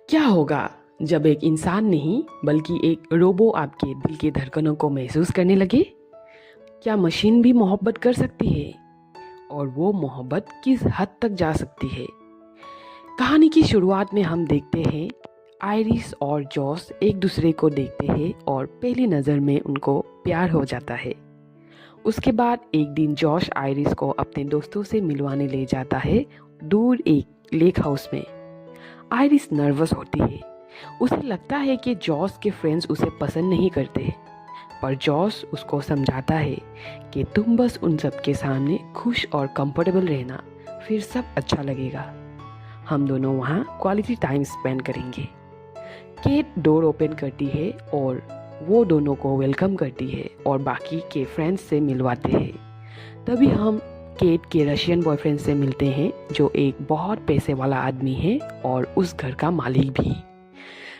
क्या होगा जब एक इंसान नहीं बल्कि एक रोबो आपके दिल की धड़कनों को महसूस करने लगे? क्या मशीन भी मोहब्बत कर सकती है? और वो मोहब्बत किस हद तक जा सकती है? कहानी की शुरुआत में हम देखते हैं आयरिस और जॉस एक दूसरे को देखते हैं और पहली नज़र में उनको प्यार हो जाता है। उसके बाद एक दिन जॉश आयरिस को अपने दोस्तों से मिलवाने ले जाता है दूर एक लेक हाउस में। आयरिस नर्वस होती है। उसे लगता है कि जॉस के फ्रेंड्स उसे पसंद नहीं करते, पर जॉस उसको समझाता है कि तुम बस उन सब के सामने खुश और कंफर्टेबल रहना, फिर सब अच्छा लगेगा। हम दोनों वहाँ क्वालिटी टाइम स्पेंड करेंगे। केट डोर ओपन करती है और वो दोनों को वेलकम करती है और बाकी के फ्रेंड्स से मिलवाते हैं। तभी हम केट के रशियन बॉयफ्रेंड से मिलते हैं जो एक बहुत पैसे वाला आदमी है और उस घर का मालिक भी।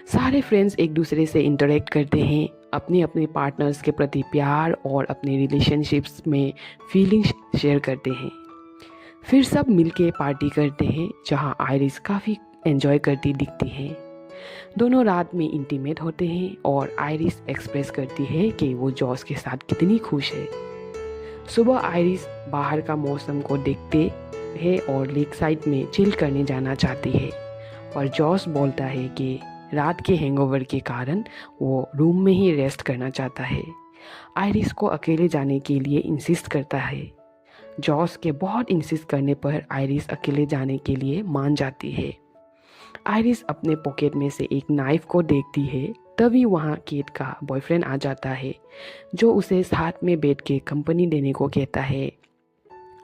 सारे फ्रेंड्स एक दूसरे से इंटरेक्ट करते हैं, अपने अपने पार्टनर्स के प्रति प्यार और अपने रिलेशनशिप्स में फीलिंग्स शेयर करते हैं। फिर सब मिलके पार्टी करते हैं जहां आयरिस काफ़ी एंजॉय करती दिखती है। दोनों रात में इंटीमेट होते हैं और आयरिस एक्सप्रेस करती है कि वो जॉस के साथ कितनी खुश है। सुबह आयरिस बाहर का मौसम को देखते है और लेक साइड में चिल करने जाना चाहती है, पर जॉस बोलता है कि रात के हैंगओवर के कारण वो रूम में ही रेस्ट करना चाहता है। आयरिस को अकेले जाने के लिए इंसिस्ट करता है। जॉस के बहुत इंसिस्ट करने पर आयरिस अकेले जाने के लिए मान जाती है। आयरिस अपने पॉकेट में से एक नाइफ को देखती है, तभी वहाँ केट का बॉयफ्रेंड आ जाता है जो उसे साथ में बैठ के कंपनी देने को कहता है।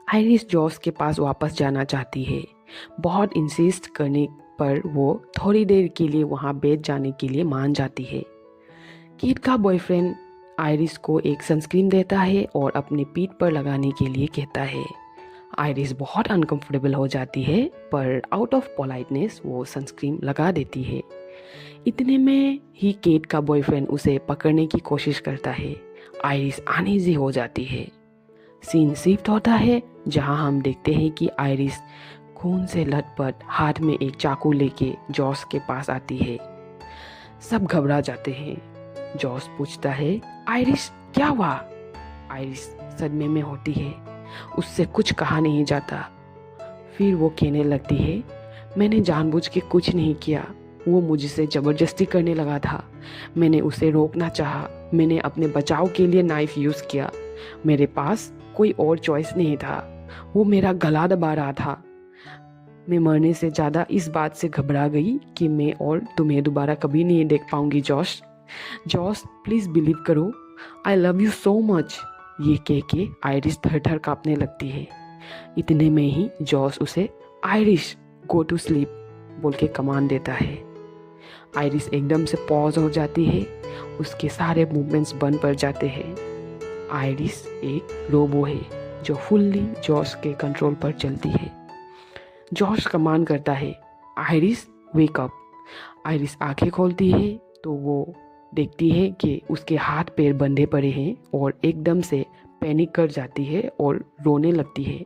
आयरिस जॉस के पास वापस जाना चाहती है। बहुत इंसिस्ट करने पर वो थोड़ी देर के लिए वहाँ बैठ जाने के लिए मान जाती है। केट का बॉयफ्रेंड आयरिस को एक सनस्क्रीन देता है और अपने पीठ पर लगाने के लिए कहता है। आयरिस बहुत अनकंफर्टेबल हो जाती है, पर आउट ऑफ पोलाइटनेस वो सनस्क्रीन लगा देती है। इतने में ही केट का बॉयफ्रेंड उसे पकड़ने की कोशिश करता है। आयरिस अनईजी हो जाती है। सीन शिफ्ट होता है जहां हम देखते हैं कि आयरिस खून से लथपथ हाथ में एक चाकू लेके जॉस के पास आती है। सब घबरा जाते हैं। जॉस पूछता है, आयरिस क्या हुआ? आयरिस सदमे में होती है। उससे कुछ कहा नहीं जाता। फिर वो कहने लगती है, मैंने जानबूझ के कुछ नहीं किया, वो मुझसे ज़बरदस्ती करने लगा था। मैंने उसे रोकना चाहा। मैंने अपने बचाव के लिए नाइफ यूज़ किया। मेरे पास कोई और चॉइस नहीं था। वो मेरा गला दबा रहा था। मैं मरने से ज़्यादा इस बात से घबरा गई कि मैं और तुम्हें दोबारा कभी नहीं देख पाऊंगी। जॉस जॉस प्लीज़ बिलीव करो, I love you so much. ये कह के आयरिस थर थर काँपने लगती है। इतने में ही जॉस उसे आयरिस गो टू स्लीप बोल के कमांड देता है। आयरिस एकदम से पॉज हो जाती है। उसके सारे मूवमेंट्स बंद पड़ जाते हैं। आयरिस एक रोबो है जो फुल्ली जॉस के कंट्रोल पर चलती है। जॉस कमांड करता है, आयरिस वेक अप। आयरिस आंखें खोलती है तो वो देखती है कि उसके हाथ पैर बंधे पड़े हैं और एकदम से पैनिक कर जाती है और रोने लगती है।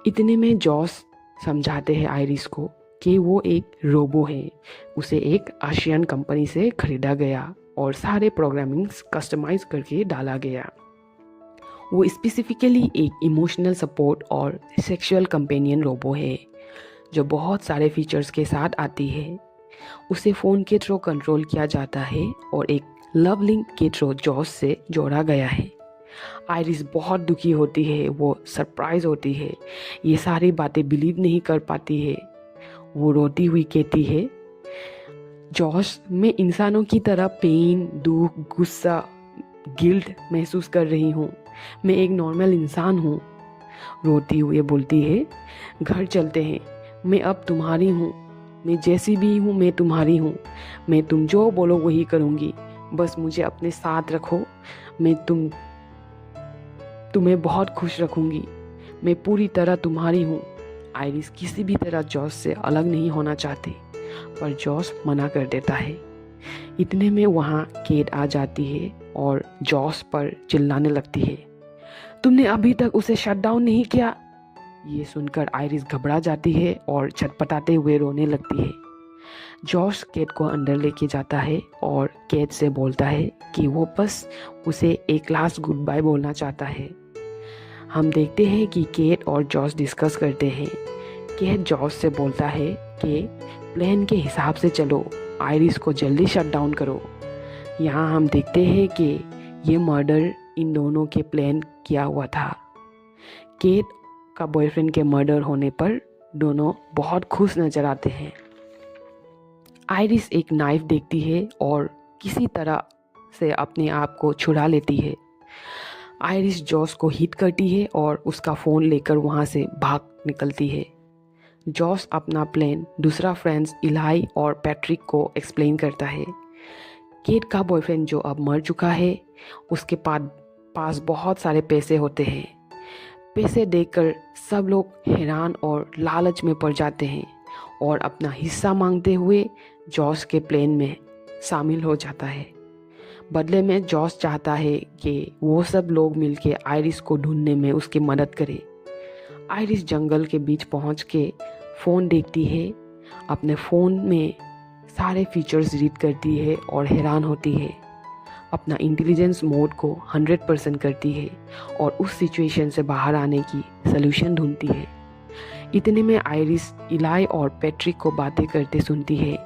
इतने में जॉस समझाते हैं आयरिस को कि वो एक रोबो है। उसे एक आशियन कंपनी से खरीदा गया और सारे प्रोग्रामिंग्स कस्टमाइज करके डाला गया। वो स्पेसिफिकली एक इमोशनल सपोर्ट और सेक्सुअल कंपेनियन रोबो है जो बहुत सारे फीचर्स के साथ आती है। उसे फ़ोन के थ्रू कंट्रोल किया जाता है और एक लव लिंक के थ्रू जॉस से जोड़ा गया है। आयरिस बहुत दुखी होती है। वो सरप्राइज होती है। ये सारी बातें बिलीव नहीं कर पाती है। वो रोती हुई कहती है, जॉस मैं इंसानों की तरह पेन, दुख, गुस्सा, गिल्ट महसूस कर रही हूँ। मैं एक नॉर्मल इंसान हूँ। रोती हुई बोलती है, घर चलते हैं। मैं अब तुम्हारी हूँ। मैं जैसी भी हूँ मैं तुम्हारी हूँ। मैं तुम जो बोलो वही करूँगी। बस मुझे अपने साथ रखो। मैं तुम्हें बहुत खुश रखूँगी। मैं पूरी तरह तुम्हारी हूँ। आयरिस किसी भी तरह जॉस से अलग नहीं होना चाहती, पर जॉस मना कर देता है। इतने में वहाँ केट आ जाती है और जॉस पर चिल्लाने लगती है, तुमने अभी तक उसे शट डाउन नहीं किया। ये सुनकर आयरिस घबरा जाती है और छटपटाते हुए रोने लगती है। जॉश केट को अंदर लेके जाता है और केट से बोलता है कि वो बस उसे एक लास्ट गुड बाय बोलना चाहता है। हम देखते हैं कि केट और जॉश डिस्कस करते हैं। केट जॉश से बोलता है कि प्लान के हिसाब से चलो, आयरिस को जल्दी शट डाउन करो। यहाँ हम देखते हैं कि ये मर्डर इन दोनों के प्लान किया हुआ था। केट का बॉयफ्रेंड के मर्डर होने पर दोनों बहुत खुश नजर आते हैं। आयरिस एक नाइफ देखती है और किसी तरह से अपने आप को छुड़ा लेती है। आयरिस जॉस को हिट करती है और उसका फ़ोन लेकर वहाँ से भाग निकलती है। जॉस अपना प्लान दूसरा फ्रेंड्स इलाई और पैट्रिक को एक्सप्लेन करता है। केट का बॉयफ्रेंड जो अब मर चुका है, उसके पास बहुत सारे पैसे होते हैं। पैसे देखकर सब लोग हैरान और लालच में पड़ जाते हैं और अपना हिस्सा मांगते हुए जॉस के प्लान में शामिल हो जाता है। बदले में जॉस चाहता है कि वो सब लोग मिलकर आयरिस को ढूंढने में उसकी मदद करें। आयरिस जंगल के बीच पहुंच के फ़ोन देखती है। अपने फ़ोन में सारे फीचर्स रीड करती है और हैरान होती है। अपना इंटेलिजेंस मोड को 100% करती है और उस सिचुएशन से बाहर आने की सलूशन ढूंढती है। इतने में आयरिस इलाई और पैट्रिक को बातें करते सुनती है।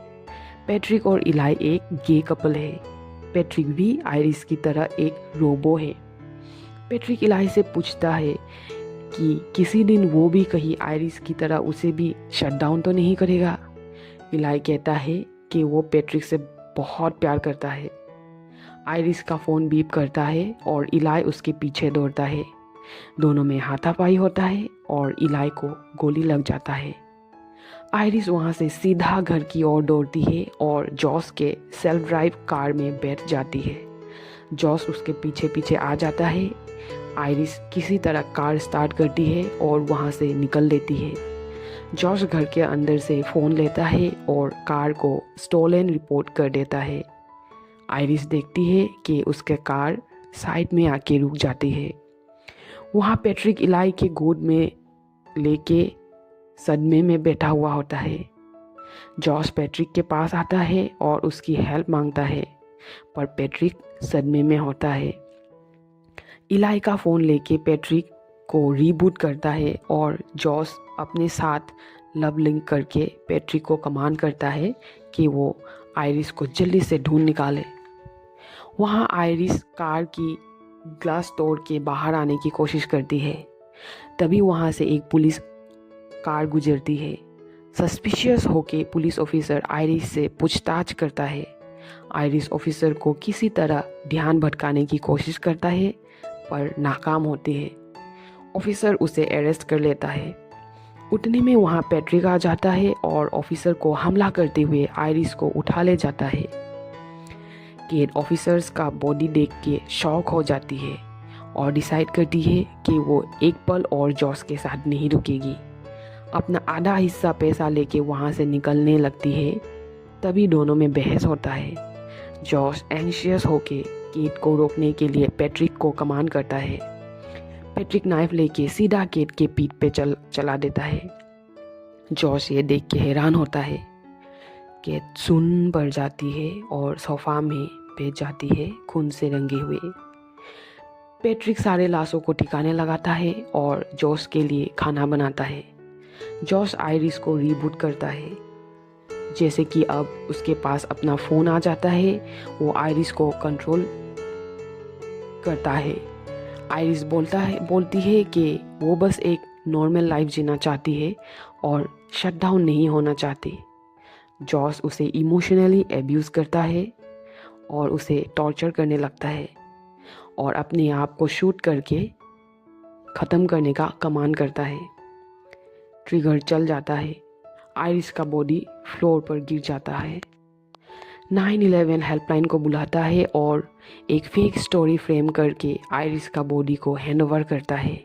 पैट्रिक और इलाई एक गे कपल है। पैट्रिक भी आयरिस की तरह एक रोबो है। पैट्रिक इलाई से पूछता है कि किसी दिन वो भी कहीं आयरिस की तरह उसे भी शट डाउन तो नहीं करेगा। इलाई कहता है कि वो पैट्रिक से बहुत प्यार करता है। आयरिस का फ़ोन बीप करता है और इलाई उसके पीछे दौड़ता है। दोनों में हाथापाई होता है और इलाई को गोली लग जाता है। आयरिस वहाँ से सीधा घर की ओर दौड़ती है और जॉस के सेल्फ ड्राइव कार में बैठ जाती है। जॉस उसके पीछे पीछे आ जाता है। आयरिस किसी तरह कार स्टार्ट करती है और वहाँ से निकल लेती है। जॉस घर के अंदर से फ़ोन लेता है और कार को स्टोलन रिपोर्ट कर देता है। आयरिस देखती है कि उसके कार साइड में आके रुक जाती है। वहाँ पैट्रिक इलाई के गोद में लेके सदमे में बैठा हुआ होता है। जॉस पैट्रिक के पास आता है और उसकी हेल्प मांगता है, पर पैट्रिक सदमे में होता है। इलाई का फ़ोन लेके पैट्रिक को रीबूट करता है और जॉस अपने साथ लव लिंक करके पैट्रिक को कमांड करता है कि वो आयरिस को जल्दी से ढूंढ निकाले। वहाँ आयरिस कार की ग्लास तोड़ के बाहर आने की कोशिश करती है। तभी वहाँ से एक पुलिस कार गुजरती है। सस्पिशियस होके पुलिस ऑफिसर आयरिस से पूछताछ करता है। आयरिस ऑफिसर को किसी तरह ध्यान भटकाने की कोशिश करता है, पर नाकाम होते हैं। ऑफिसर उसे अरेस्ट कर लेता है। उतने में वहाँ पैट्रिक आ जाता है और ऑफिसर को हमला करते हुए आयरिस को उठा ले जाता है। केट ऑफिसर्स का बॉडी देख के शॉक हो जाती है और डिसाइड करती है कि वो एक पल और जॉस के साथ नहीं रुकेगी। अपना आधा हिस्सा पैसा लेके वहाँ से निकलने लगती है। तभी दोनों में बहस होता है। जॉस एंशियस होके केट को रोकने के लिए पैट्रिक को कमांड करता है। पैट्रिक नाइफ लेके सीधा केट के पीठ पे चला देता है। जॉस ये देख के हैरान होता है। केट सुन्न पड़ जाती है और सोफा में बैठ जाती है, खून से रंगे हुए। पैट्रिक सारे लाशों को ठिकाने लगाता है और जॉस के लिए खाना बनाता है। जॉस आयरिस को रीबूट करता है। जैसे कि अब उसके पास अपना फ़ोन आ जाता है, वो आयरिस को कंट्रोल करता है। आयरिस बोलती है कि वो बस एक नॉर्मल लाइफ जीना चाहती है और शट डाउन नहीं होना चाहती। जॉस उसे इमोशनली एब्यूज़ करता है और उसे टॉर्चर करने लगता है और अपने आप को शूट करके ख़त्म करने का कमांड करता है। ट्रिगर चल जाता है। आयरिस का बॉडी फ्लोर पर गिर जाता है। 911 हेल्पलाइन को बुलाता है और एक फेक स्टोरी फ्रेम करके आयरिस का बॉडी को हैंडओवर करता है।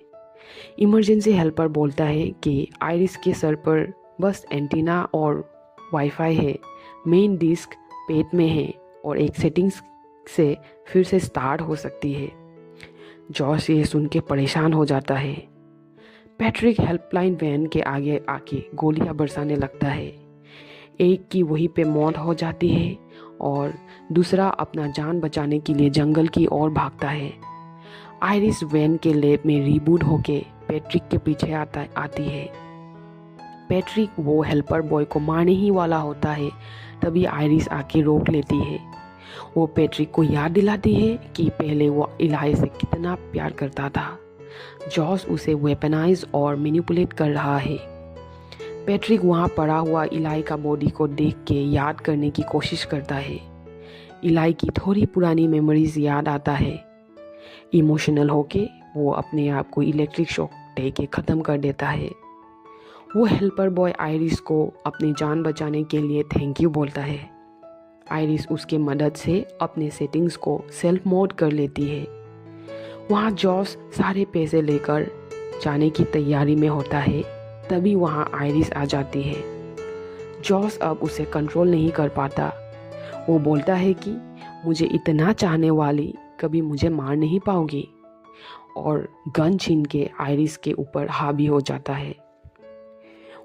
इमरजेंसी हेल्पर बोलता है कि आयरिस के सर पर बस एंटीना और वाईफाई है, मेन डिस्क पेट में है और एक सेटिंग्स से फिर से स्टार्ट हो सकती है। जॉस ये सुन के परेशान हो जाता है। पैट्रिक हेल्पलाइन वैन के आगे आके गोलियां बरसाने लगता है। एक की वहीं पे मौत हो जाती है और दूसरा अपना जान बचाने के लिए जंगल की ओर भागता है। आयरिस वैन के लैब में रिबूट होके पैट्रिक के पीछे आती है। पैट्रिक वो हेल्पर बॉय को मारने ही वाला होता है, तभी आयरिस आके रोक लेती है। वो पैट्रिक को याद दिलाती है कि पहले वो इलाई से कितना प्यार करता था। जॉस उसे वेपनाइज और मैनिपुलेट कर रहा है। पैट्रिक वहाँ पड़ा हुआ इलाई का बॉडी को देख के याद करने की कोशिश करता है। इलाई की थोड़ी पुरानी मेमोरीज याद आता है। इमोशनल होके वो अपने आप को इलेक्ट्रिक शॉक दे के ख़त्म कर देता है। वो हेल्पर बॉय आयरिस को अपनी जान बचाने के लिए थैंक यू बोलता है। आयरिस उसके मदद से अपने सेटिंग्स को सेल्फ मोड कर लेती है। वहाँ जॉस सारे पैसे लेकर जाने की तैयारी में होता है, तभी वहाँ आयरिस आ जाती है। जॉस अब उसे कंट्रोल नहीं कर पाता। वो बोलता है कि मुझे इतना चाहने वाली कभी मुझे मार नहीं पाओगी, और गन छीन के आयरिस के ऊपर हावी हो जाता है।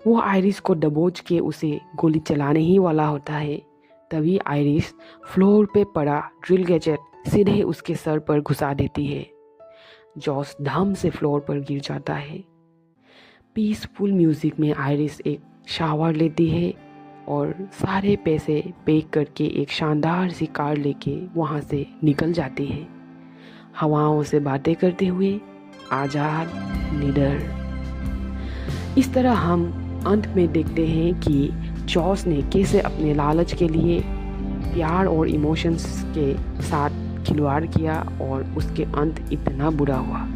वो आयरिस को दबोच के उसे गोली चलाने ही वाला होता है, तभी आयरिस फ्लोर पे पड़ा ड्रिल गैजेट सीधे उसके सर पर घुसा देती है। जॉस धम से फ्लोर पर गिर जाता है। पीसफुल म्यूजिक में आयरिस एक शावर लेती है और सारे पैसे पे करके एक शानदार सी कार लेके वहाँ से निकल जाती है, हवाओं से बातें करते हुए आज़ाद निडर। इस तरह हम अंत में देखते हैं कि जॉस ने कैसे अपने लालच के लिए प्यार और इमोशंस के साथ खिलवाड़ किया और उसके अंत इतना बुरा हुआ।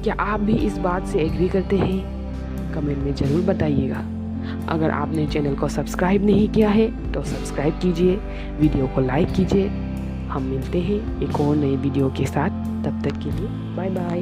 क्या आप भी इस बात से एग्री करते हैं? कमेंट में ज़रूर बताइएगा। अगर आपने चैनल को सब्सक्राइब नहीं किया है तो सब्सक्राइब कीजिए, वीडियो को लाइक कीजिए। हम मिलते हैं एक और नए वीडियो के साथ, तब तक के लिए बाय बाय।